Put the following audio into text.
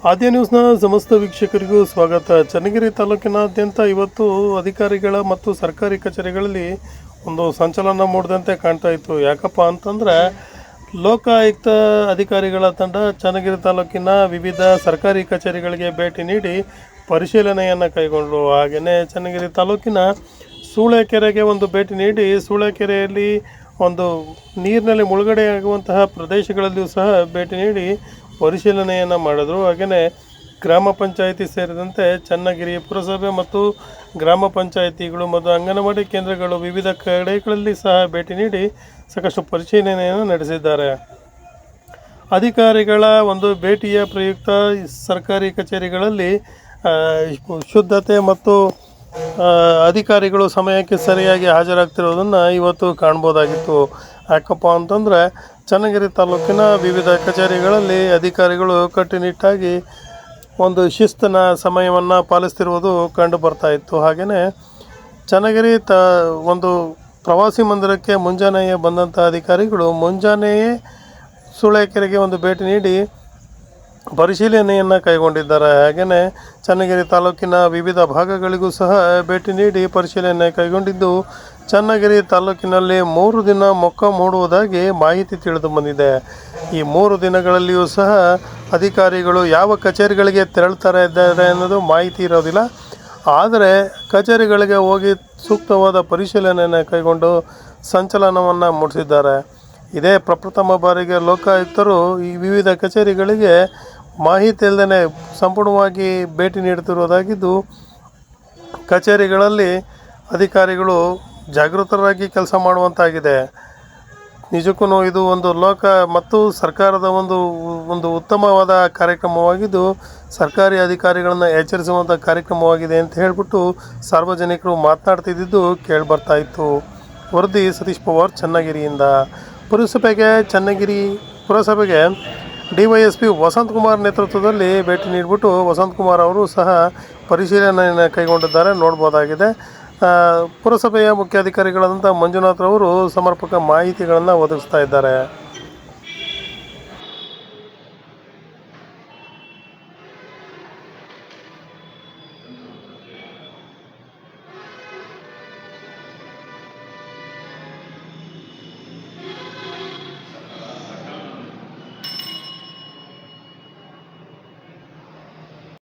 ಆದ್ಯ ನ್ಯೂಸ್ನ ಸಮಸ್ತ ವೀಕ್ಷಕರಿಗೂ ಸ್ವಾಗತ. ಚನ್ನಗಿರಿ ತಾಲೂಕಿನಾದ್ಯಂತ ಇವತ್ತು ಅಧಿಕಾರಿಗಳ ಮತ್ತು ಸರ್ಕಾರಿ ಕಚೇರಿಗಳಲ್ಲಿ ಒಂದು ಸಂಚಲನ ಮೂಡಿದಂತೆ ಕಾಣ್ತಾ ಇತ್ತು. ಯಾಕಪ್ಪ ಅಂತಂದರೆ ಲೋಕಾಯುಕ್ತ ಅಧಿಕಾರಿಗಳ ತಂಡ ಚನ್ನಗಿರಿ ತಾಲೂಕಿನ ವಿವಿಧ ಸರ್ಕಾರಿ ಕಚೇರಿಗಳಿಗೆ ಭೇಟಿ ನೀಡಿ ಪರಿಶೀಲನೆಯನ್ನು ಕೈಗೊಂಡರು. ಹಾಗೆಯೇ ಚನ್ನಗಿರಿ ತಾಲೂಕಿನ ಸೂಳೆಕೆರೆಗೆ ಒಂದು ಭೇಟಿ ನೀಡಿ ಸೂಳೆಕೆರೆಯಲ್ಲಿ ಒಂದು ನೀರಿನಲ್ಲಿ ಮುಳುಗಡೆಯಾಗುವಂತಹ ಪ್ರದೇಶಗಳಲ್ಲಿಯೂ ಸಹ ಭೇಟಿ ನೀಡಿ ಪರಿಶೀಲನೆಯನ್ನು ಮಾಡಿದ್ರು. ಹಾಗೆಯೇ ಗ್ರಾಮ ಪಂಚಾಯಿತಿ ಸೇರಿದಂತೆ ಚನ್ನಗಿರಿ ಪುರಸಭೆ ಮತ್ತು ಗ್ರಾಮ ಪಂಚಾಯಿತಿಗಳು ಮತ್ತು ಅಂಗನವಾಡಿ ಕೇಂದ್ರಗಳು ವಿವಿಧ ಕಡೆಗಳಲ್ಲಿ ಸಹ ಭೇಟಿ ನೀಡಿ ಸಾಕಷ್ಟು ಪರಿಶೀಲನೆಯನ್ನು ನಡೆಸಿದ್ದಾರೆ. ಅಧಿಕಾರಿಗಳ ಒಂದು ಭೇಟಿಯ ಪ್ರಯುಕ್ತ ಸರ್ಕಾರಿ ಕಚೇರಿಗಳಲ್ಲಿ ಶುದ್ಧತೆ ಮತ್ತು ಅಧಿಕಾರಿಗಳು ಸಮಯಕ್ಕೆ ಸರಿಯಾಗಿ ಹಾಜರಾಗ್ತಿರೋದನ್ನು ಇವತ್ತು ಕಾಣ್ಬೋದಾಗಿತ್ತು. ಯಾಕಪ್ಪ ಅಂತಂದರೆ ಚನ್ನಗಿರಿ ತಾಲೂಕಿನ ವಿವಿಧ ಕಚೇರಿಗಳಲ್ಲಿ ಅಧಿಕಾರಿಗಳು ಕಟ್ಟುನಿಟ್ಟಾಗಿ ಒಂದು ಶಿಸ್ತಿನ ಸಮಯವನ್ನು ಪಾಲಿಸ್ತಿರುವುದು ಕಂಡು ಬರ್ತಾ ಇತ್ತು. ಹಾಗೆಯೇ ಚನ್ನಗಿರಿ ಒಂದು ಪ್ರವಾಸಿ ಮಂದಿರಕ್ಕೆ ಮುಂಜಾನೆಯೇ ಬಂದಂಥ ಅಧಿಕಾರಿಗಳು ಮುಂಜಾನೆಯೇ ಸೂಳೆಕೆರೆಗೆ ಒಂದು ಭೇಟಿ ನೀಡಿ ಪರಿಶೀಲನೆಯನ್ನು ಕೈಗೊಂಡಿದ್ದಾರೆ. ಹಾಗೆಯೇ ಚನ್ನಗಿರಿ ತಾಲೂಕಿನ ವಿವಿಧ ಭಾಗಗಳಿಗೂ ಸಹ ಭೇಟಿ ನೀಡಿ ಪರಿಶೀಲನೆ ಕೈಗೊಂಡಿದ್ದು, ಚನ್ನಗಿರಿ ತಾಲೂಕಿನಲ್ಲಿ 3 ದಿನ ಮೊಕ್ಕ ಮೂಡುವುದಾಗಿ ಮಾಹಿತಿ ತಿಳಿದು ಬಂದಿದೆ. ಈ 3 ದಿನಗಳಲ್ಲಿಯೂ ಸಹ ಅಧಿಕಾರಿಗಳು ಯಾವ ಕಚೇರಿಗಳಿಗೆ ತೆರಳ್ತಾರೆ ಇದ್ದಾರೆ ಅನ್ನೋದು ಮಾಹಿತಿ ಇರೋದಿಲ್ಲ. ಆದರೆ ಕಚೇರಿಗಳಿಗೆ ಹೋಗಿ ಸೂಕ್ತವಾದ ಪರಿಶೀಲನೆಯನ್ನು ಕೈಗೊಂಡು ಸಂಚಲನವನ್ನು ಮೂಡಿಸಿದ್ದಾರೆ. ಇದೇ ಪ್ರಪ್ರಥಮ ಬಾರಿಗೆ ಲೋಕಾಯುಕ್ತರು ಈ ವಿವಿಧ ಕಚೇರಿಗಳಿಗೆ ಮಾಹಿತಿ ಇಲ್ಲದೇ ಸಂಪೂರ್ಣವಾಗಿ ಭೇಟಿ ನೀಡುತ್ತಿರುವುದಾಗಿದ್ದು, ಕಚೇರಿಗಳಲ್ಲಿ ಅಧಿಕಾರಿಗಳು ಜಾಗೃತರಾಗಿ ಕೆಲಸ ಮಾಡುವಂತಾಗಿದೆ. ನಿಜಕ್ಕೂ ಇದು ಒಂದು ಲೋಕ ಮತ್ತು ಸರ್ಕಾರದ ಒಂದು ಉತ್ತಮವಾದ ಕಾರ್ಯಕ್ರಮವಾಗಿದ್ದು, ಸರ್ಕಾರಿ ಅಧಿಕಾರಿಗಳನ್ನು ಎಚ್ಚರಿಸುವಂಥ ಕಾರ್ಯಕ್ರಮವಾಗಿದೆ ಅಂತ ಹೇಳಿಬಿಟ್ಟು ಸಾರ್ವಜನಿಕರು ಮಾತನಾಡ್ತಿದ್ದು ಕೇಳಿಬರ್ತಾ ಇತ್ತು. ವರದಿ ಸತೀಶ್ ಪವಾರ್, ಚನ್ನಗಿರಿಯಿಂದ. ಚನ್ನಗಿರಿ ಪುರಸಭೆಗೆ DYSP ವಸಂತ್ ಕುಮಾರ್ ನೇತೃತ್ವದಲ್ಲಿ ಭೇಟಿ ನೀಡಿಬಿಟ್ಟು ವಸಂತ್ ಕುಮಾರ್ ಅವರು ಸಹ ಪರಿಶೀಲನೆಯನ್ನು ಕೈಗೊಂಡಿದ್ದಾರೆ, ನೋಡ್ಬೋದಾಗಿದೆ. ಪುರಸಭೆಯ ಮುಖ್ಯಾಧಿಕಾರಿಗಳಾದಂಥ ಮಂಜುನಾಥ್ ಅವರು ಸಮರ್ಪಕ ಮಾಹಿತಿಗಳನ್ನು ಒದಗಿಸ್ತಾ ಇದ್ದಾರೆ.